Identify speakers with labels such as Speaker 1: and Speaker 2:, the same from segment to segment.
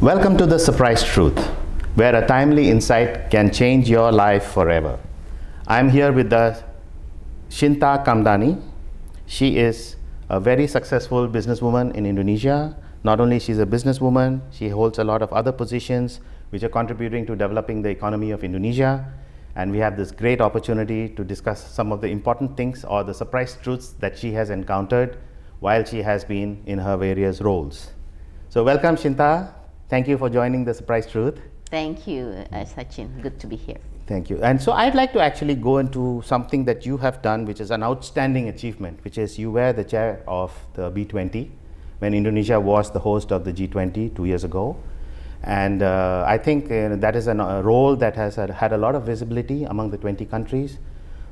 Speaker 1: Welcome to The Surprise Truth, where a timely insight can change your life forever. I'm here with the Shinta Kamdani. She is a very successful businesswoman in Indonesia. Not only she's a businesswoman, she holds a lot of other positions which are contributing to developing the economy of Indonesia. And we have this great opportunity to discuss some of the important things or the surprise truths that she has encountered while she has been in her various roles. So welcome, Shinta. Thank you for joining The Surprise Truth.
Speaker 2: Thank you, Sachin. Good to be here.
Speaker 1: Thank you. And so I'd like to actually go into something that you have done, which is an outstanding achievement, which is you were the chair of the B20 when Indonesia was the host of the G20 2 years ago. And I think that is a role that has had a lot of visibility among the 20 countries.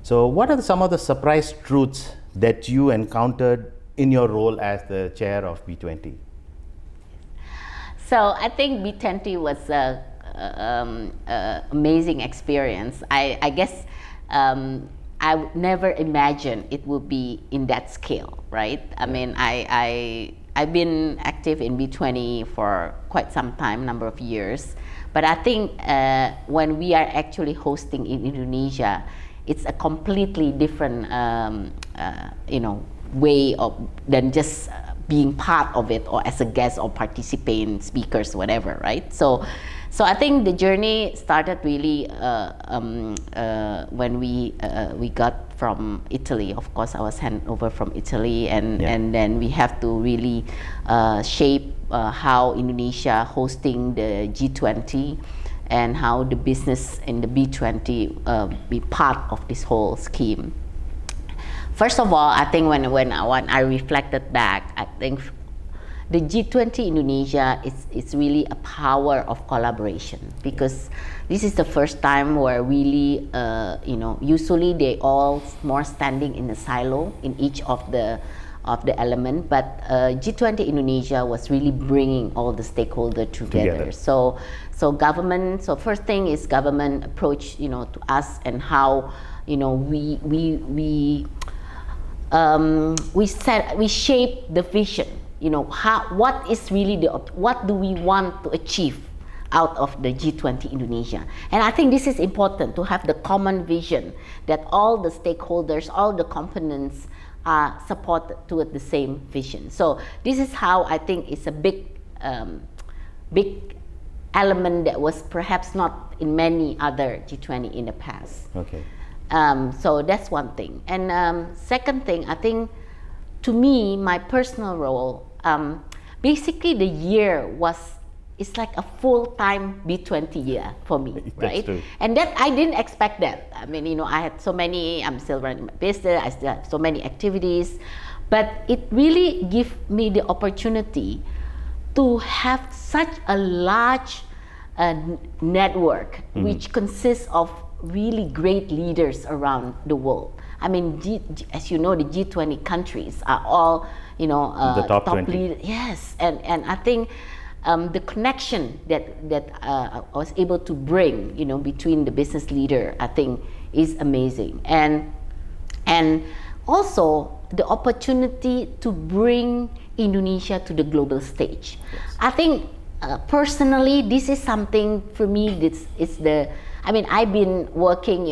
Speaker 1: So what are some of the surprise truths that you encountered in your role as the chair of B20?
Speaker 2: So I think B20 was an amazing experience. I guess I would never imagine it would be in that scale, right? I mean, I've been active in B20 for quite some time, number of years. But I think when we are actually hosting in Indonesia, it's a completely different, way of than just being part of it or as a guest or participant, speakers, whatever, right? So I think the journey started really when we got from Italy. Of course, I was handed over from Italy, and then we have to really shape how Indonesia hosting the G20 and how the business in the B20 be part of this whole scheme. First of all, I think when I reflected back, I think the G20 Indonesia is really a power of collaboration, because this is the first time where really, usually they all more standing in a silo in each of the element, but G20 Indonesia was really bringing all the stakeholders together. So government. So first thing is government approach, to us, and how we shape the vision. What is really what do we want to achieve out of the G20 Indonesia? And I think this is important, to have the common vision that all the stakeholders, all the components are supported toward the same vision. So this is how I think it's a big element that was perhaps not in many other G20 in the past.
Speaker 1: Okay.
Speaker 2: So that's one thing. And second thing, I think, to me, my personal role, basically the year it's like a full-time B20 year for me, right?
Speaker 1: True.
Speaker 2: And that I didn't expect that. I mean, I had so many, I'm still running my business, I still have so many activities, but it really gave me the opportunity to have such a large network, which consists of really great leaders around the world. I mean, as you know, the G20 countries are all,
Speaker 1: the top 20.
Speaker 2: leaders. Yes, and I think the connection that I was able to bring, between the business leader, I think is amazing, and also the opportunity to bring Indonesia to the global stage. Yes. I think personally, this is something for me. This is I've been working,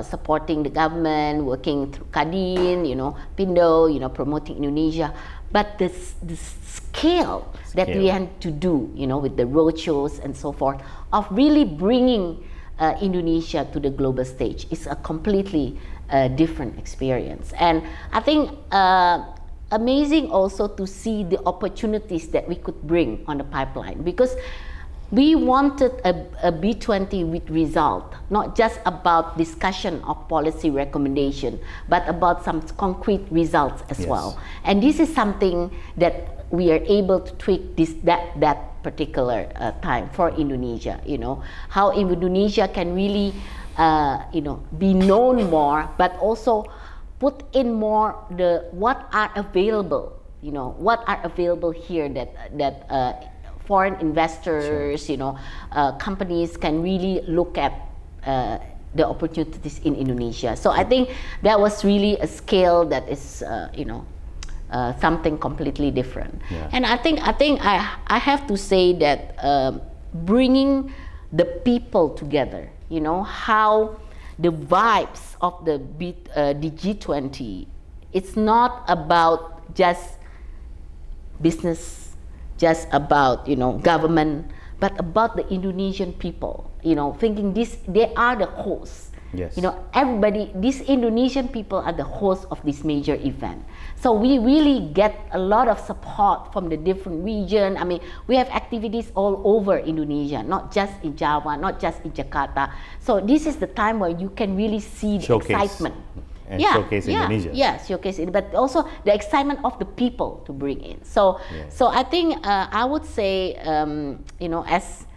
Speaker 2: supporting the government, working through Kadin, APINDO, promoting Indonesia. But the scale that we had to do, with the roadshows and so forth, of really bringing Indonesia to the global stage is a completely different experience. And I think amazing also to see the opportunities that we could bring on the pipeline, because we wanted a B20 with result, not just about discussion of policy recommendation, but about some concrete results as well. And this is something that we are able to tweak that particular time for Indonesia. How Indonesia can really, be known more, but also put in more what are available, what are available here that foreign investors, companies can really look at the opportunities in Indonesia. So I think that was really a scale that is, something completely different.
Speaker 1: Yeah.
Speaker 2: And I think I have to say that bringing the people together, you know, how the vibes of the G20, it's not about just business, just about, you know, government, but about the Indonesian people, you know, thinking they are the hosts.
Speaker 1: Yes.
Speaker 2: You know, everybody, these Indonesian people are the hosts of this major event. So we really get a lot of support from the different region. I mean, we have activities all over Indonesia, not just in Java, not just in Jakarta. So this is the time where you can really see the excitement.
Speaker 1: And showcase Indonesia.
Speaker 2: Yeah, showcase it, but also the excitement of the people to bring in. So, so I think I would say, you know, as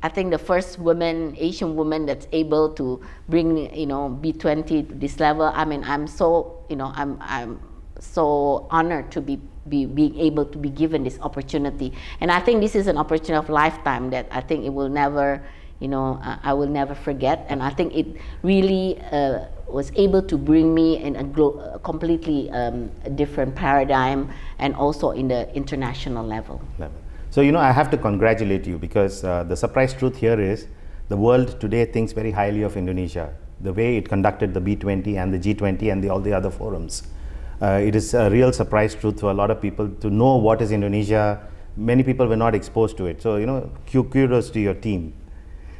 Speaker 2: I think the first woman, Asian woman that's able to bring, you know, B20 to this level. I mean, I'm so, you know, I'm so honored to being able to be given this opportunity. And I think this is an opportunity of lifetime that I think it will never, you know, I will never forget. And I think it really was able to bring me in a completely different paradigm, and also in the international level.
Speaker 1: So, you know, I have to congratulate you, because the surprise truth here is the world today thinks very highly of Indonesia, the way it conducted the B20 and the G20 and all the other forums. It is a real surprise truth for a lot of people to know what is Indonesia. Many people were not exposed to it. So, you know, kudos to your team.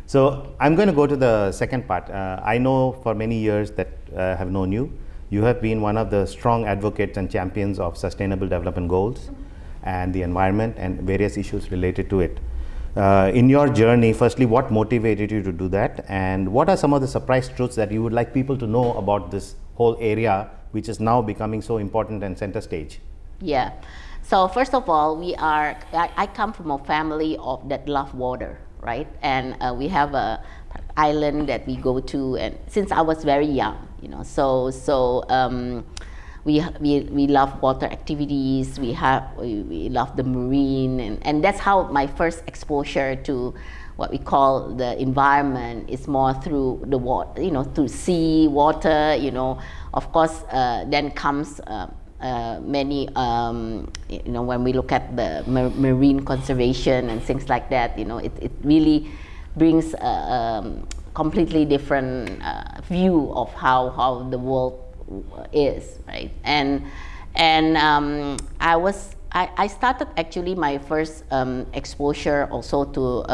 Speaker 1: So I'm going to go to the second part. I know for many years that have known you, you have been one of the strong advocates and champions of Sustainable Development Goals and the environment and various issues related to it. In your journey, firstly, what motivated you to do that, and what are some of the surprise truths that you would like people to know about this whole area, which is now becoming so important and center stage?
Speaker 2: Yeah. So first of all, I come from a family that love water, right? And we have a island that we go to, and since I was very young, you know, we love water activities. We love the marine, and that's how my first exposure to what we call the environment is more through the water, you know, through sea, water, you know. Of course, then comes many, you know, when we look at the marine conservation and things like that, you know, it really brings a completely different view of how the world is, right? And I started actually my first exposure also to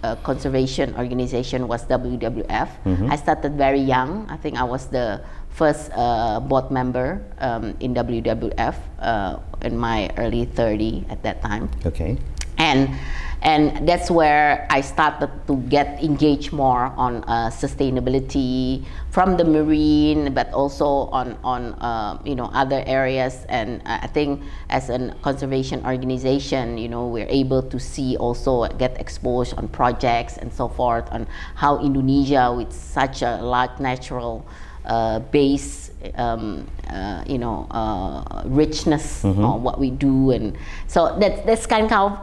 Speaker 2: a conservation organization was WWF. I started very young. I think I was the first board member in WWF in my early 30 at that time.
Speaker 1: Okay.
Speaker 2: And that's where I started to get engaged more on sustainability from the marine, but also on you know, other areas. And I think as a conservation organization, you know, we're able to see also get exposed on projects and so forth on how Indonesia, with such a large natural base, you know, richness on what we do, and so that's kind of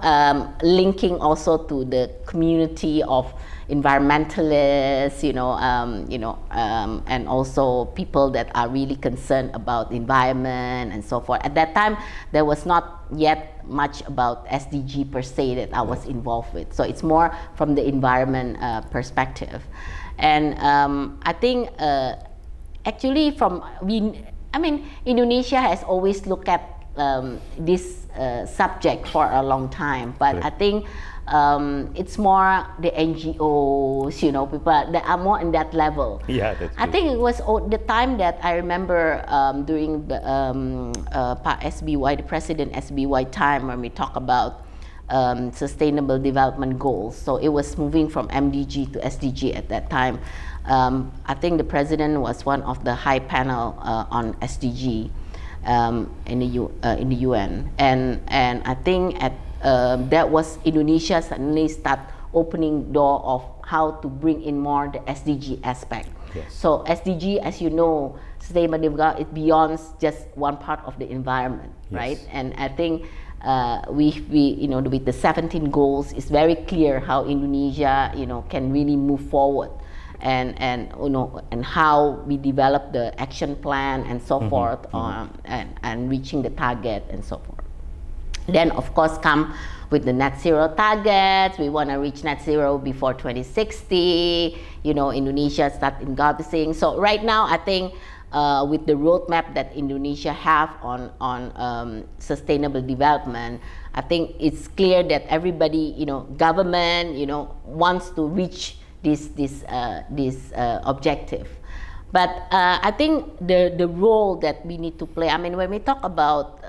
Speaker 2: linking also to the community of environmentalists, you know, and also people that are really concerned about the environment and so forth. At that time, there was not yet much about SDG per se that I was involved with, so it's more from the environment perspective. And I think actually I mean, Indonesia has always looked at this subject for a long time, but I think it's more the NGOs, you know, people that are more in that level.
Speaker 1: Yeah, that's
Speaker 2: I think it was the time that I remember during the SBY, the President SBY time, when we talk about Sustainable Development Goals. So it was moving from MDG to SDG at that time. I think the president was one of the high panel on SDG in the UN, and I think that was Indonesia suddenly start opening door of how to bring in more the SDG aspect.
Speaker 1: Yes.
Speaker 2: So SDG, as you know, sustainable development, it beyond just one part of the environment, right? And I think we you know, with the 17 goals, it's very clear how Indonesia, you know, can really move forward. and you know, and how we develop the action plan and so forth, and reaching the target and so forth. Then of course come with the net zero targets. We want to reach net zero before 2060. You know, Indonesia start encompassing. So right now, I think with the roadmap that Indonesia have on sustainable development, I think it's clear that everybody, you know, government, you know, wants to reach this objective. But I think the role that we need to play, I mean, when we talk about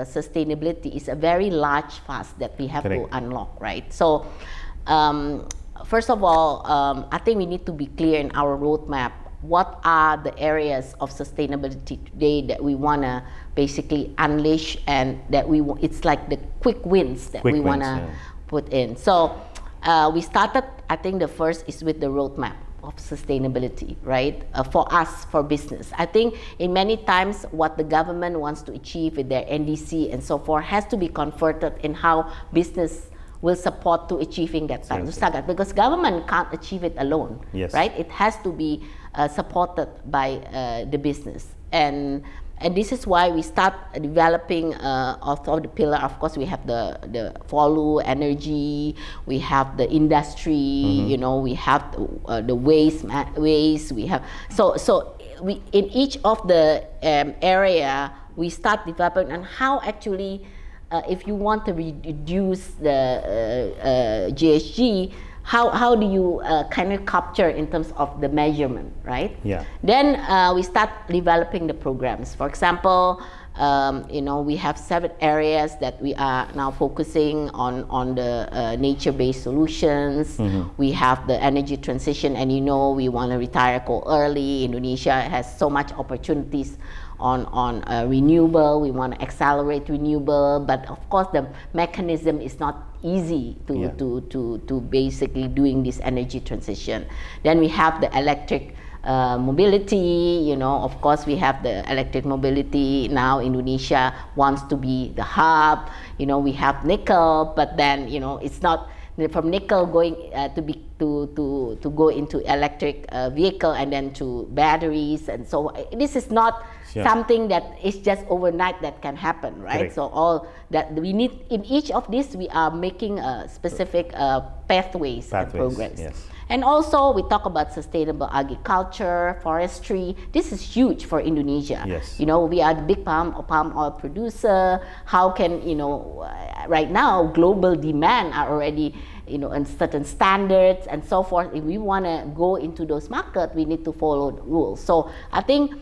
Speaker 2: sustainability, is a very large fast that we have to unlock, right? So first of all, I think we need to be clear in our roadmap. What are the areas of sustainability today that we want to basically unleash, and that it's like the quick wins that we want to put in. So we started, I think the first is with the roadmap of sustainability, right? For us, for business. I think in many times what the government wants to achieve with their NDC and so forth has to be converted in how business will support to achieving that target, because government can't achieve it alone, right? It has to be supported by the business, and this is why we start developing also the pillar. Of course, we have the follow energy, we have the industry, you know, we have the waste. We have so we in each of the area we start developing on how actually. If you want to reduce the GHG, how do you kind of capture in terms of the measurement, right? Yeah. Then we start developing the programs. For example, you know, we have 7 areas that we are now focusing on the nature-based solutions. We have the energy transition, and you know, we want to retire coal early. Indonesia has so much opportunities on renewable. We want to accelerate renewable, but of course the mechanism is not easy to basically doing this energy transition. Then we have the electric mobility. You know, of course we have the electric mobility now. Indonesia wants to be the hub. You know, we have nickel, but then, you know, it's not from nickel going to go into electric vehicle and then to batteries, and so this is not something that is just overnight that can happen, right? Correct. So all that we need in each of these, we are making specific pathways and programs. Yes. And also we talk about sustainable agriculture, forestry. This is huge for Indonesia. Yes. You know, we are the big palm oil producer. How can, you know, right now global demand are already, you know, and certain standards and so forth. If we want to go into those markets, we need to follow the rules. So I think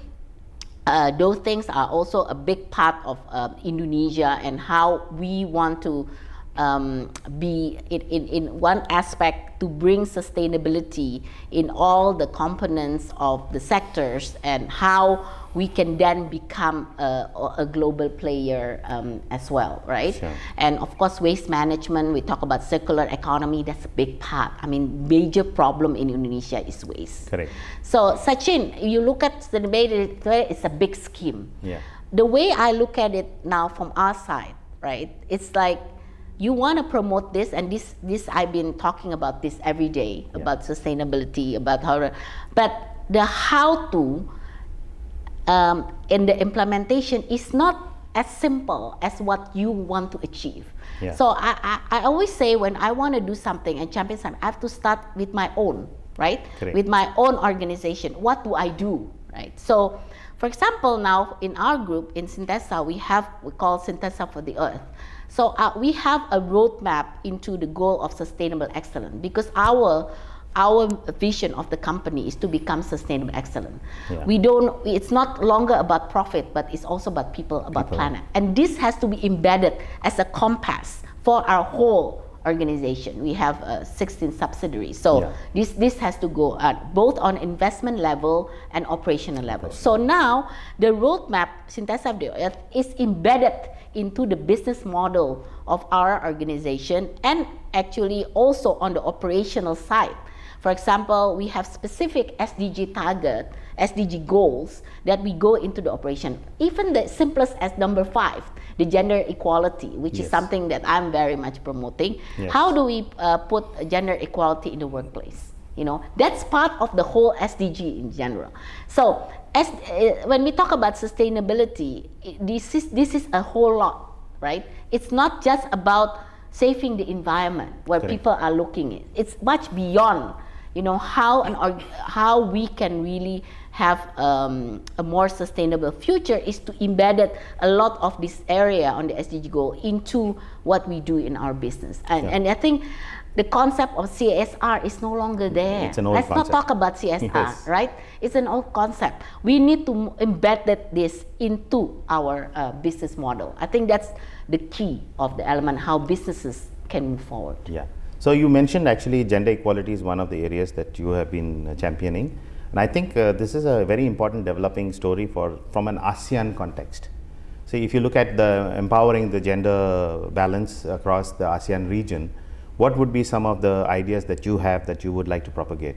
Speaker 2: those things are also a big part of Indonesia, and how we want to be in one aspect to bring sustainability in all the components of the sectors, and how we can then become a global player as well, right? Sure. And of course, waste management, we talk about circular economy, that's a big part. I mean, major problem in Indonesia is waste. Correct. So Sachin, you look at sustainability, it's a big scheme. Yeah. The way I look at it now from our side, right, it's like, you want to promote this, and this I've been talking about this every day, about sustainability, about how, but the how to in the implementation is not as simple as what you want to achieve. Yeah. So I always say, when I want to do something and champion something, I have to start with my own, right? Correct. With my own organization. What do I do, right? So, for example, now in our group in Sintesa, we call Sintesa for the Earth. So we have a roadmap into the goal of sustainable excellence, because our vision of the company is to become sustainable excellent. Yeah. It's not longer about profit, but it's also about people, planet. And this has to be embedded as a compass for our whole organization. We have 16 subsidiaries. So this has to go both on investment level and operational level. So now the roadmap, Sintesa of the Earth, is embedded into the business model of our organization, and actually also on the operational side. For example, we have specific SDG target, SDG goals that we go into the operation. Even the simplest as number 5, the gender equality, which is something that I'm very much promoting. Yes. How do we put gender equality in the workplace? That's part of the whole SDG in general. So when we talk about sustainability, this is a whole lot, right? It's not just about saving the environment where
Speaker 1: Correct.
Speaker 2: people are looking at. It's much beyond, how we can really have a more sustainable future is to embed a lot of this area on the SDG goal into what we do in our business. And I think the concept of CSR is no longer there.
Speaker 1: It's an old
Speaker 2: Let's
Speaker 1: concept.
Speaker 2: not talk about CSR,
Speaker 1: Yes.
Speaker 2: right? It's an old concept. We need to embed this into our business model. I think that's the key of the element, how businesses can move forward.
Speaker 1: Yeah. So you mentioned actually gender equality is one of the areas that you have been championing. And I think this is a very important developing story from an ASEAN context. So if you look at the empowering the gender balance across the ASEAN region, what would be some of the ideas that you have that you would like to propagate?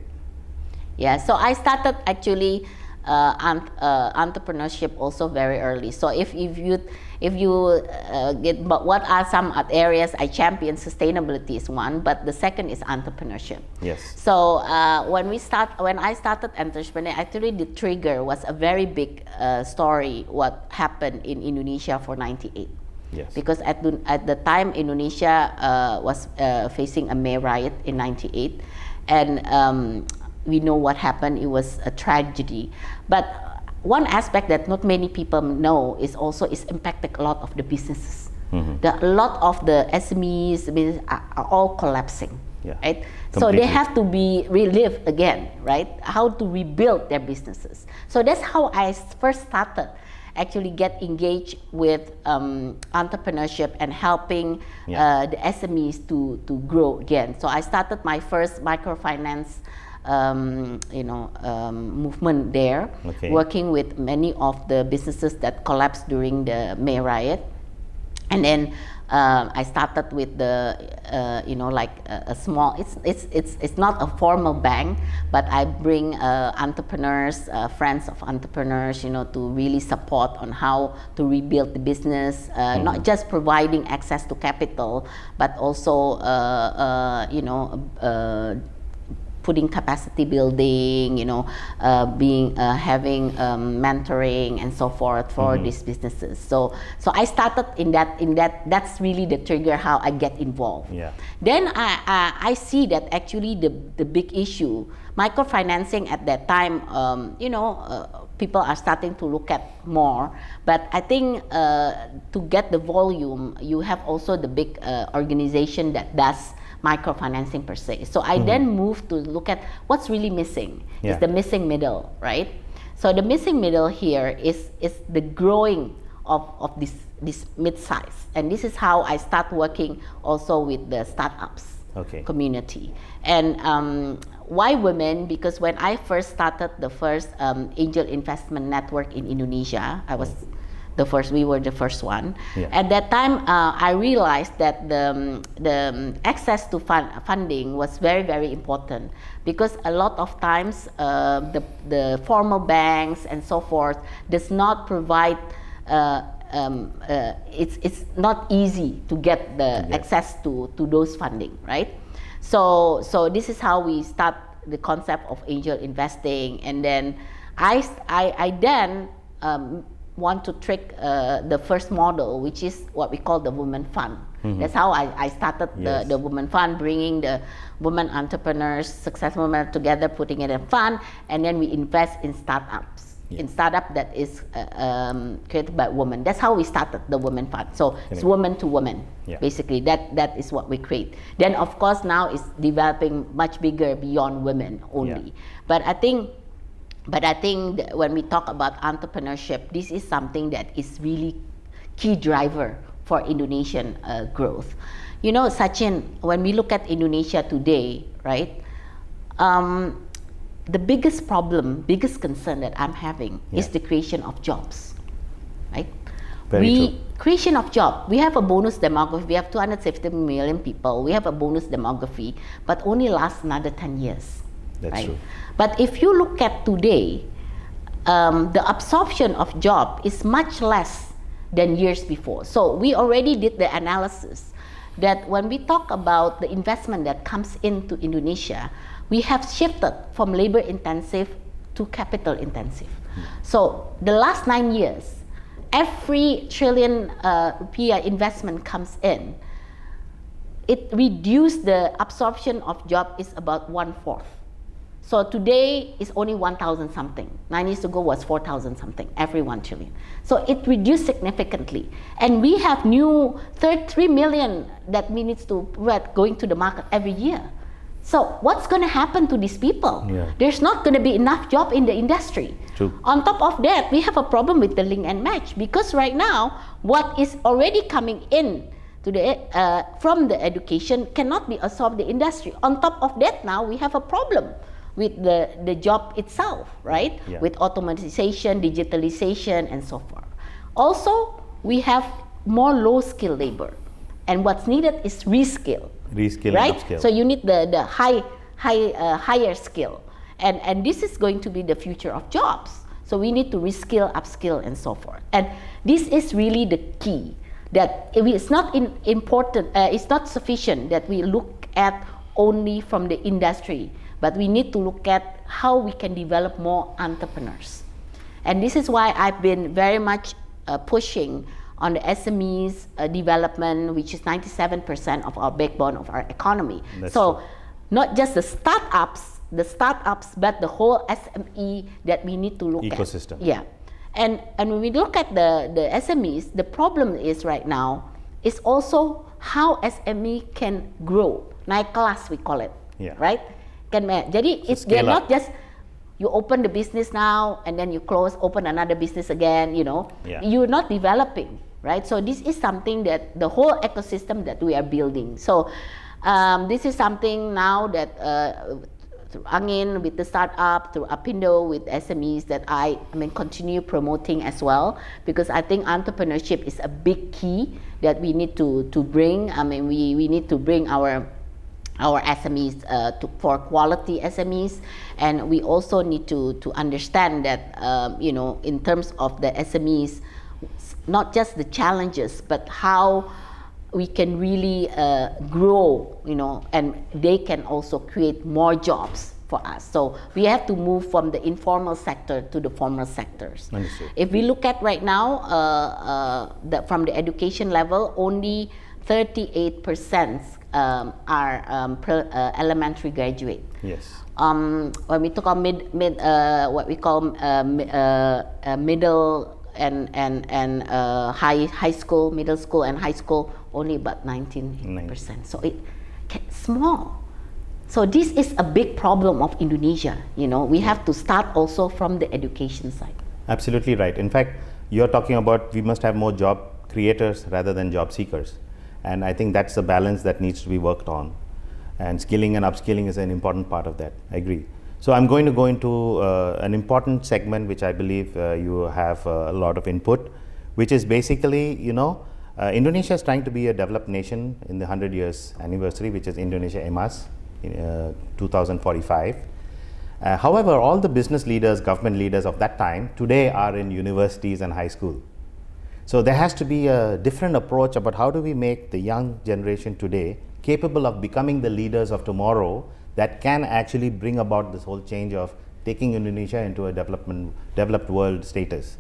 Speaker 2: Yeah, so I started actually entrepreneurship also very early. So if you get, but what are some areas I champion? Sustainability is one, but the second is entrepreneurship.
Speaker 1: Yes.
Speaker 2: So when I started entrepreneur, actually the trigger was a very big story. What happened in Indonesia for '98.
Speaker 1: Yes.
Speaker 2: Because at the time Indonesia was facing a May riot in '98, and we know what happened. It was a tragedy. But one aspect that not many people know is also it's impacted a lot of the businesses. A lot of the SMEs are all collapsing.
Speaker 1: Yeah.
Speaker 2: Right. So
Speaker 1: Completely.
Speaker 2: they have to be relived again, right? How to rebuild their businesses. So that's how I first started. Actually get engaged with entrepreneurship and helping the SMEs to grow again. So I started my first microfinance movement there,
Speaker 1: Okay.
Speaker 2: working with many of the businesses that collapsed during the May riot. And then I started with the a small. It's not a formal bank, but I bring entrepreneurs, friends of entrepreneurs, to really support on how to rebuild the business. Not just providing access to capital, but also putting capacity building, having mentoring and so forth for these businesses. So I started in that. That's really the trigger how I get involved.
Speaker 1: Yeah.
Speaker 2: Then I see that actually the big issue, microfinancing at that time, people are starting to look at more. But I think to get the volume, you have also the big organization that does microfinancing per se. So I then moved to look at what's really missing.
Speaker 1: Yeah.
Speaker 2: It's the missing middle, right? So the missing middle here is the growing of this mid-size. And this is how I start working also with the startups community. And why women? Because when I first started the first angel investment network in Indonesia, we were the first one.
Speaker 1: Yeah.
Speaker 2: At that time, I realized that the access to funding was very, very important, because a lot of times the formal banks and so forth does not provide. It's not easy to get the access to those funding, right? So this is how we start the concept of angel investing, and then I then want to trick the first model, which is what we call the women fund. That's how I started the women fund, bringing the women entrepreneurs, successful women together, putting it in a fund, and then we invest in startups. In startup that is created by women. That's how we started the women fund. So it's woman to woman, basically. That is what we create. Then of course now it's developing much bigger beyond women only. But I think that when we talk about entrepreneurship, this is something that is really key driver for Indonesian growth. Sachin, when we look at Indonesia today, right? The biggest concern that I'm having is the creation of jobs, right?
Speaker 1: Very true.
Speaker 2: Creation of job. We have a bonus demography. We have 250 million people. We have a bonus demography, but only lasts another 10 years.
Speaker 1: That's
Speaker 2: right?
Speaker 1: true.
Speaker 2: But if you look at today, the absorption of job is much less than years before. So we already did the analysis that when we talk about the investment that comes into Indonesia, we have shifted from labor intensive to capital intensive. So the last 9 years, every trillion rupiah investment comes in, it reduced the absorption of job is about 1/4. So today is only 1,000 something. 9 years ago was 4,000 something, every 1 trillion. So it reduced significantly. And we have new 33 million that we need to going to the market every year. So what's going to happen to these people?
Speaker 1: Yeah.
Speaker 2: There's not going to be enough job in the industry.
Speaker 1: True.
Speaker 2: On top of that, we have a problem with the link and match, because right now, what is already coming in to the from the education cannot be absorbed the industry. On top of that, now we have a problem with the job itself, right?
Speaker 1: Yeah.
Speaker 2: With automatization, digitalization, and so forth. Also, we have more low-skilled labor, and what's needed is reskill.
Speaker 1: Reskill
Speaker 2: Right?
Speaker 1: and upskill.
Speaker 2: So you need the higher skill, and this is going to be the future of jobs. So we need to reskill, upskill, and so forth. And this is really the key. That it's not important. It's not sufficient that we look at only from the industry, but we need to look at how we can develop more entrepreneurs. And this is why I've been very much pushing on the SMEs development, which is 97% of our backbone of our economy.
Speaker 1: That's
Speaker 2: so
Speaker 1: true.
Speaker 2: not just the startups, but the whole SME that we need to look
Speaker 1: Ecosystem.
Speaker 2: at. Yeah. And when we look at the SMEs, the problem is right now is also how SME can grow. Naik kelas we call it.
Speaker 1: Yeah.
Speaker 2: Right? Jadi it's they're not just you open the business now and then you close, open another business again, you know.
Speaker 1: Yeah.
Speaker 2: You're not developing, right? So this is something that the whole ecosystem that we are building. So this is something now that through Angin with the startup, through APINDO with SMEs that I continue promoting as well, because I think entrepreneurship is a big key that we need to bring. We need to bring our SMEs for quality SMEs, and we also need to understand that in terms of the SMEs, not just the challenges, but how we can really grow, and they can also create more jobs for us. So we have to move from the informal sector to the formal sectors.
Speaker 1: Understood.
Speaker 2: If we look at right now, from the education level, only 38% are elementary graduate.
Speaker 1: Yes.
Speaker 2: When we talk about what we call middle and high school, middle school and high school, only about 19%. So it's small. So this is a big problem of Indonesia. We have to start also from the education side.
Speaker 1: Absolutely right. In fact, you're talking about we must have more job creators rather than job seekers. And I think that's the balance that needs to be worked on. And skilling and upskilling is an important part of that. I agree. So I'm going to go into an important segment which I believe you have a lot of input, which is basically, Indonesia is trying to be a developed nation in the 100 years anniversary, which is Indonesia Emas in 2045. However, all the business leaders, government leaders of that time today are in universities and high school. So there has to be a different approach about how do we make the young generation today capable of becoming the leaders of tomorrow that can actually bring about this whole change of taking Indonesia into a developed world status.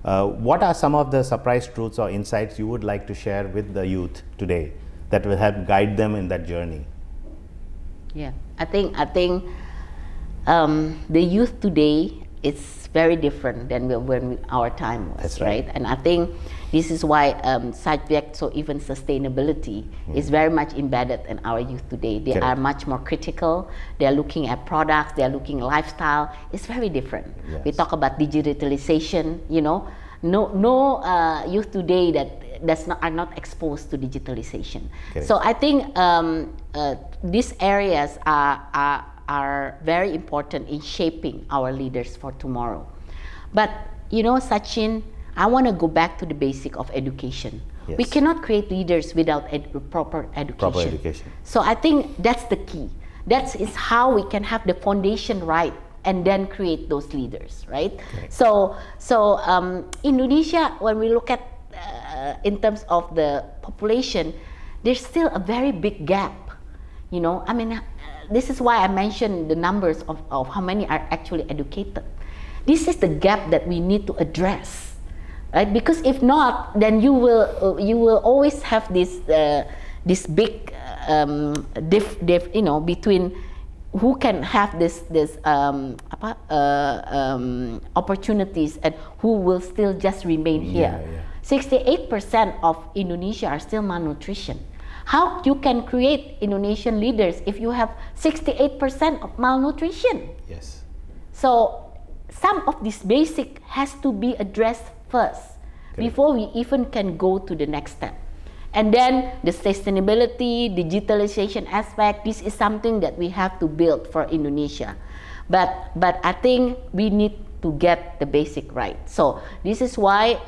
Speaker 1: What are some of the surprise truths or insights you would like to share with the youth today that will help guide them in that journey?
Speaker 2: Yeah, I think the youth today is very different than when our time was.
Speaker 1: That's right.
Speaker 2: And I think this is why subject, so even sustainability is very much embedded in our youth today. They
Speaker 1: Correct.
Speaker 2: are much more critical. They are looking at products. They are looking at lifestyle. It's very different.
Speaker 1: Yes.
Speaker 2: We talk about digitalization. No youth today that are not exposed to digitalization.
Speaker 1: Correct.
Speaker 2: So I think these areas are very important in shaping our leaders for tomorrow. But Sachin, I want to go back to the basic of education.
Speaker 1: Yes.
Speaker 2: We cannot create leaders without proper education.
Speaker 1: Proper education.
Speaker 2: So I think that's the key. That is how we can have the foundation right and then create those leaders, right?
Speaker 1: Okay.
Speaker 2: So Indonesia, when we look at in terms of the population, there's still a very big gap. You know, I mean, this is why I mentioned the numbers of how many are actually educated. This is the gap that we need to address, right? Because if not, then you will always have this big you know, between who can have this opportunities and who will still just remain here. 68% of Indonesia are still malnutrition. How you can create Indonesian leaders if you have 68% of malnutrition?
Speaker 1: Yes.
Speaker 2: So some of this basic has to be addressed first before we even can go to the next step. And then the sustainability, digitalization aspect, this is something that we have to build for Indonesia. But I think we need to get the basic right. So this is why,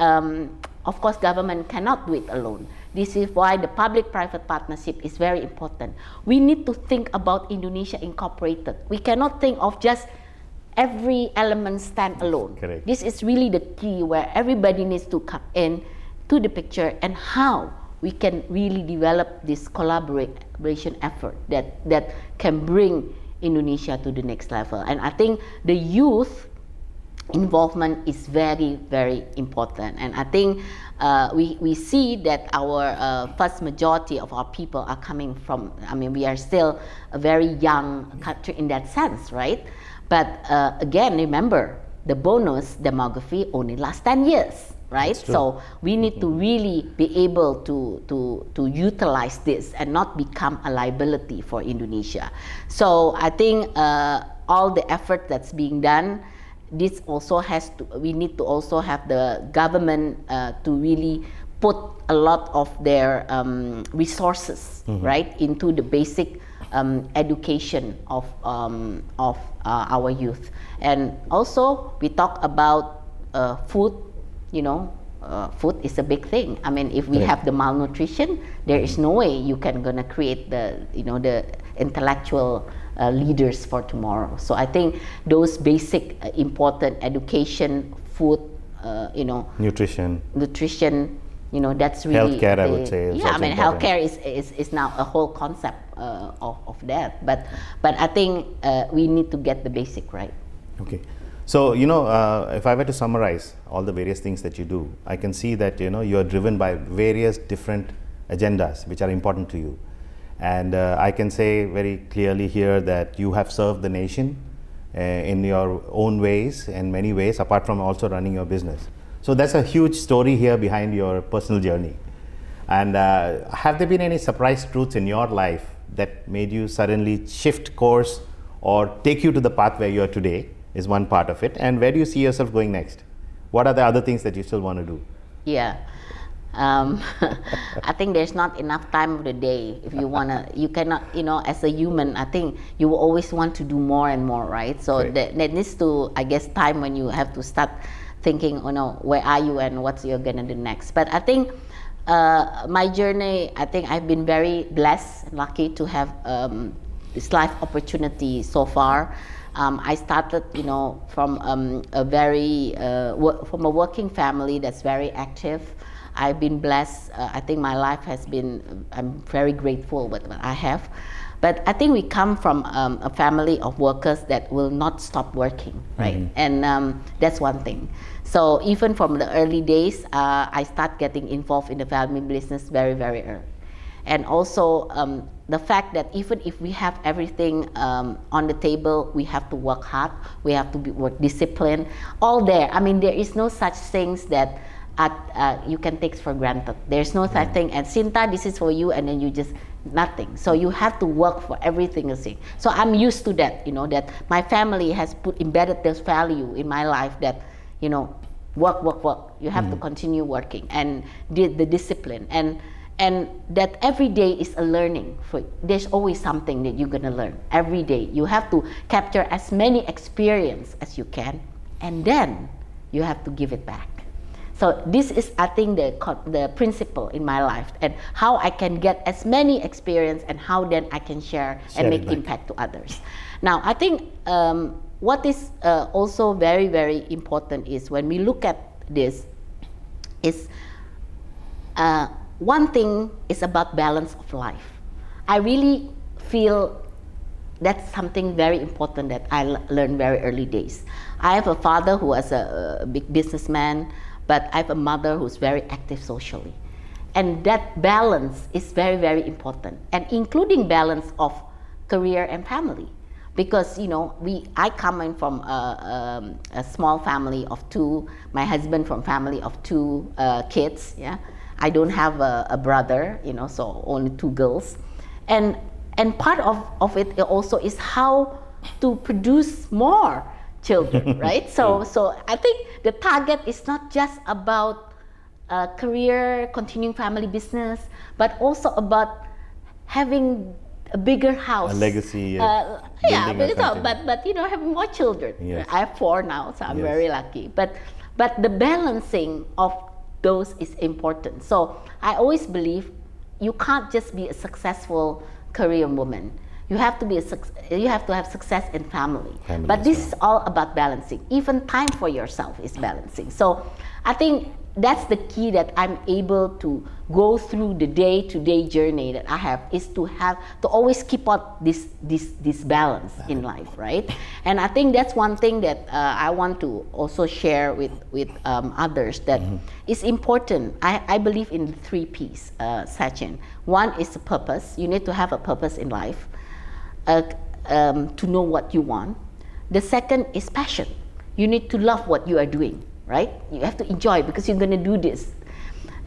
Speaker 2: of course, government cannot do it alone. This is why the public-private partnership is very important. We need to think about Indonesia Incorporated. We cannot think of just every element stand alone.
Speaker 1: Correct.
Speaker 2: This is really the key where everybody needs to come in to the picture, and how we can really develop this collaboration effort that can bring Indonesia to the next level. And I think the youth involvement is very, very important. And I think we see that our vast majority of our people are coming from, I mean, we are still a very young country in that sense, right? But again, remember, the bonus demography only lasts 10 years. Right, so we need to really be able to utilize this and not become a liability for Indonesia. So I think all the effort that's being done, this also has to. We need to also have the government to really put a lot of their resources right into the basic education of our youth. And also we talk about food. You know, food is a big thing. I mean, if we have the malnutrition, there is no way you can gonna create the, you know, the intellectual leaders for tomorrow. So I think those basic important education, food, you know, nutrition, you know, that's really
Speaker 1: healthcare. I would say.
Speaker 2: Yeah, I mean, important. Healthcare is now a whole concept of that. But I think we need to get the basic right.
Speaker 1: Okay. So, you know, if I were to summarize all the various things that you do, I can see that, you know, you are driven by various different agendas which are important to you. And I can say very clearly here that you have served the nation in your own ways, in many ways, apart from also running your business. So that's a huge story here behind your personal journey. And have there been any surprise truths in your life that made you suddenly shift course or take you to the path where you are today? Is one part of it. And where do you see yourself going next? What are the other things that you still want to do?
Speaker 2: Yeah, I think there's not enough time of the day. If you wanna, you cannot, you know, as a human, I think you will always want to do more and more, right? So that needs to, I guess, time when you have to start thinking, you know, where are you and what's you're gonna do next. But I think my journey, I think I've been very blessed, lucky to have this life opportunity so far. I started, you know, from a working family that's very active. I've been blessed. I think my life has been. I'm very grateful with what I have. But I think we come from a family of workers that will not stop working, right? And that's one thing. So even from the early days, I start getting involved in the family business very, very early. And also the fact that even if we have everything on the table, we have to work hard, we have to work disciplined, all there. I mean, there is no such things that you can take for granted. There's no such thing, and Shinta, this is for you, and then you just, nothing. So you have to work for everything you see. So I'm used to that, you know, that my family has embedded this value in my life that, you know, work. You have to continue working, and the discipline. And that every day is a learning. There's always something that you're gonna learn every day. You have to capture as many experience as you can, and then you have to give it back. So this is, I think, the principle in my life, and how I can get as many experience, and how then I can share and make impact to others. Now, I think what is also very, very important is when we look at this is one thing is about balance of life. I really feel that's something very important that I learned very early days. I have a father who was a big businessman, but I have a mother who's very active socially. And that balance is very, very important, and including balance of career and family. Because I come in from a small family of two, my husband from family of two kids, yeah. I don't have a brother, so only two girls. And part of it also is how to produce more children, right? So I think the target is not just about career, continuing family business, but also about having a bigger house,
Speaker 1: a legacy.
Speaker 2: Yeah, but having more children.
Speaker 1: Yes.
Speaker 2: I have 4 now, so I'm
Speaker 1: Yes.
Speaker 2: very lucky. But the balancing of those is important. So I always believe you can't just be a successful career woman. You have to have success in family. But this is all about balancing. Even time for yourself is balancing. So I think that's the key that I'm able to go through the day-to-day journey that I have, is to always keep up this balance in life, right? And I think that's one thing that I want to also share with others, that is important. I believe in 3 P's, Sachin. One is the purpose. You need to have a purpose in life, to know what you want. The second is passion. You need to love what you are doing, right? You have to enjoy, because you're going to do this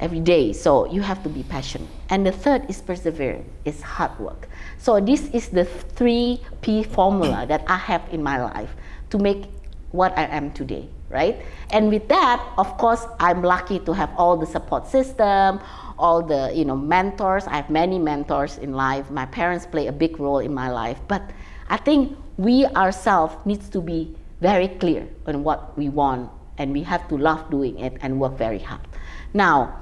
Speaker 2: every day. So you have to be passionate. And the third is perseverance, is hard work. So this is the 3 P formula that I have in my life to make what I am today, right? And with that, of course, I'm lucky to have all the support system, all the mentors. I have many mentors in life. My parents play a big role in my life. But I think we ourselves needs to be very clear on what we want, and we have to love doing it and work very hard. Now,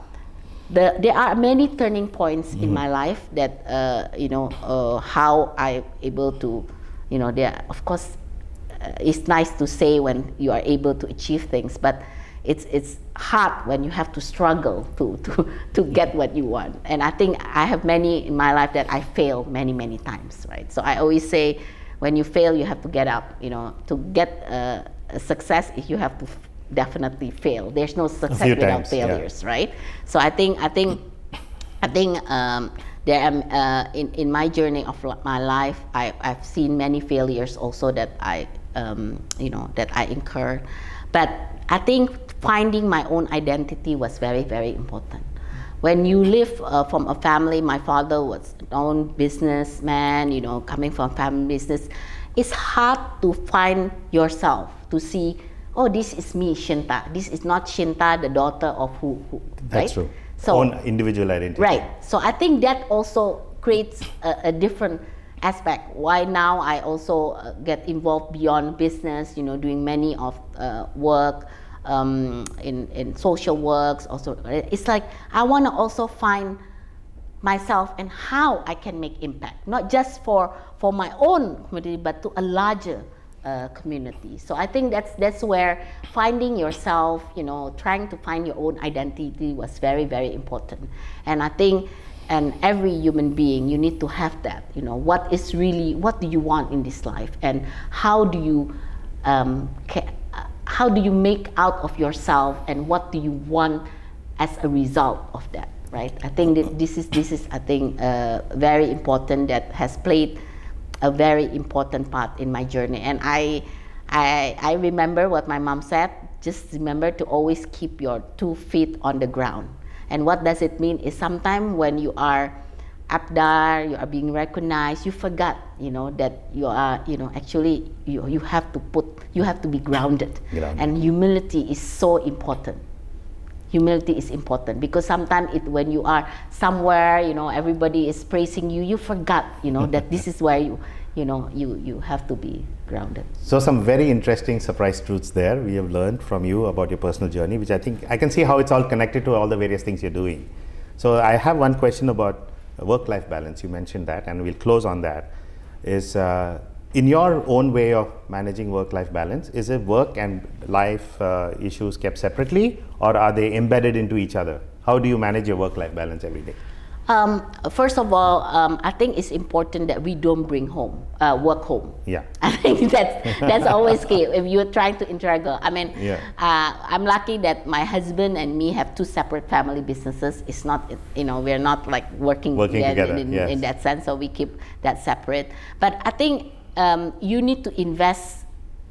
Speaker 2: there are many turning points in my life that how I'm able to, there, of course, it's nice to say when you are able to achieve things, but it's hard when you have to struggle to get what you want. And I think I have many in my life that I failed many times, right? So I always say, when you fail, you have to get up. To get a success, you have to definitely fail. There's no success without failures, right? So I think there am in my journey of my life, I've seen many failures also that I that I incurred. But I think finding my own identity was very, very important. When you live from a family, my father was a known businessman, coming from family business, it's hard to find yourself, to see, oh, this is me, Shinta. This is not Shinta, the daughter of who
Speaker 1: That's
Speaker 2: right?
Speaker 1: true.
Speaker 2: So,
Speaker 1: own individual identity.
Speaker 2: Right. So I think that also creates a different aspect. Why now I also get involved beyond business, doing many of work, in social works also. It's like I want to also find myself and how I can make impact, not just for my own community, but to a larger community. So I think that's where finding yourself, trying to find your own identity was very, very important. And I think, and every human being, you need to have that. What do you want in this life, and how do you make out of yourself, and what do you want as a result of that, right? I think that this is I think very important, that has played a very important part in my journey. And I remember what my mom said, just remember to always keep your 2 feet on the ground. And what does it mean is sometimes when you are up there, you are being recognized, you forgot, that you are, actually you have to be grounded. And humility is so important. Humility is important, because sometimes when you are somewhere, everybody is praising you, you forgot, that this is where you have to be grounded.
Speaker 1: So some very interesting surprise truths there we have learned from you about your personal journey, which I think I can see how it's all connected to all the various things you're doing. So I have one question about work-life balance. You mentioned that, and we'll close on that. Is in your own way of managing work-life balance, is it work and life issues kept separately, or are they embedded into each other? How do you manage your work-life balance every day?
Speaker 2: First of all, I think it's important that we don't bring work home.
Speaker 1: Yeah.
Speaker 2: I think that's always key. If you're trying to interroga, I mean,
Speaker 1: Yeah.
Speaker 2: I'm lucky that my husband and me have two separate family businesses. It's not, we're not like working
Speaker 1: together, yes.
Speaker 2: in that sense, so we keep that separate. But I think you need to invest.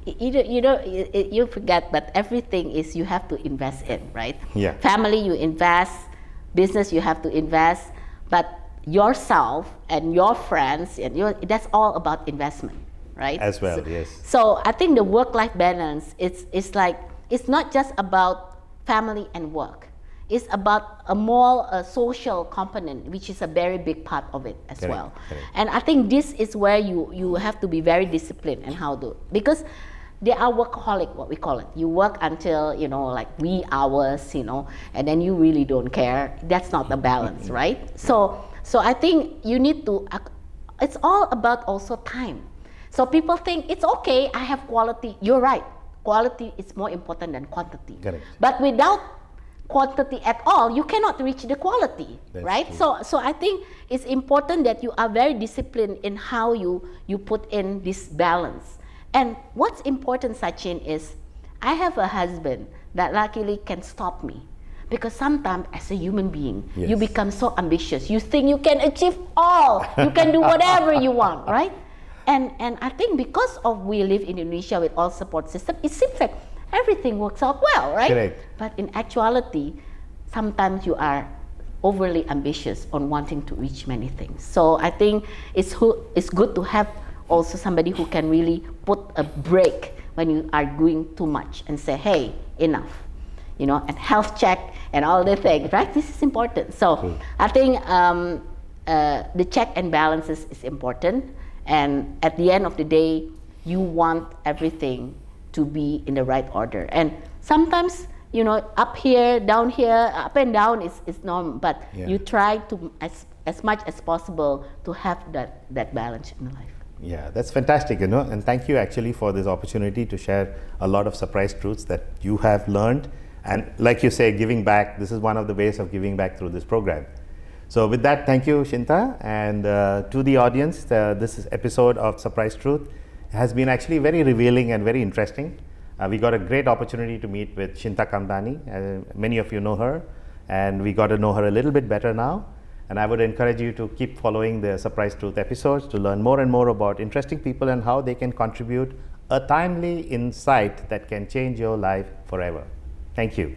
Speaker 2: You forget, but everything is you have to invest in, right?
Speaker 1: Yeah.
Speaker 2: Family, you invest. Business, you have to invest. But yourself and your friends, and that's all about investment, right?
Speaker 1: As well, yes.
Speaker 2: So I think the work-life balance, it's not just about family and work. It's about a more social component, which is a very big part of it as well.
Speaker 1: Correct.
Speaker 2: And I think this is where you have to be very disciplined and how to, because they are workaholic, what we call it. You work until, like wee hours, and then you really don't care. That's not the balance, right? So I think you need to, it's all about also time. So people think, it's okay, I have quality. You're right. Quality is more important than quantity.
Speaker 1: Correct.
Speaker 2: But without quantity at all, you cannot reach the quality,
Speaker 1: That's
Speaker 2: right?
Speaker 1: true.
Speaker 2: So I think it's important that you are very disciplined in how you put in this balance. And what's important, Sachin, is I have a husband that luckily can stop me. Because sometimes as a human being,
Speaker 1: Yes.
Speaker 2: you become so ambitious. You think you can achieve all. You can do whatever you want, right? And I think because of we live in Indonesia with all support system, it seems like everything works out well, right?
Speaker 1: Correct.
Speaker 2: But in actuality, sometimes you are overly ambitious on wanting to reach many things. So I think it's good to have also somebody who can really put a break when you are doing too much and say, hey, enough, and health check and all the things, right? This is important. So I think the check and balances is important. And at the end of the day, you want everything to be in the right order. And sometimes, up here, down here, up and down is normal, but
Speaker 1: Yeah.
Speaker 2: you try to, as much as possible, to have that balance in life.
Speaker 1: Yeah, that's fantastic, and thank you actually for this opportunity to share a lot of surprise truths that you have learned. And like you say, giving back, this is one of the ways of giving back through this program. So with that, thank you, Shinta. And to the audience, this episode of Surprise Truth has been actually very revealing and very interesting. We got a great opportunity to meet with Shinta Kamdani. Many of you know her, and we got to know her a little bit better now. And I would encourage you to keep following the Surprise Truth episodes to learn more and more about interesting people and how they can contribute a timely insight that can change your life forever. Thank you.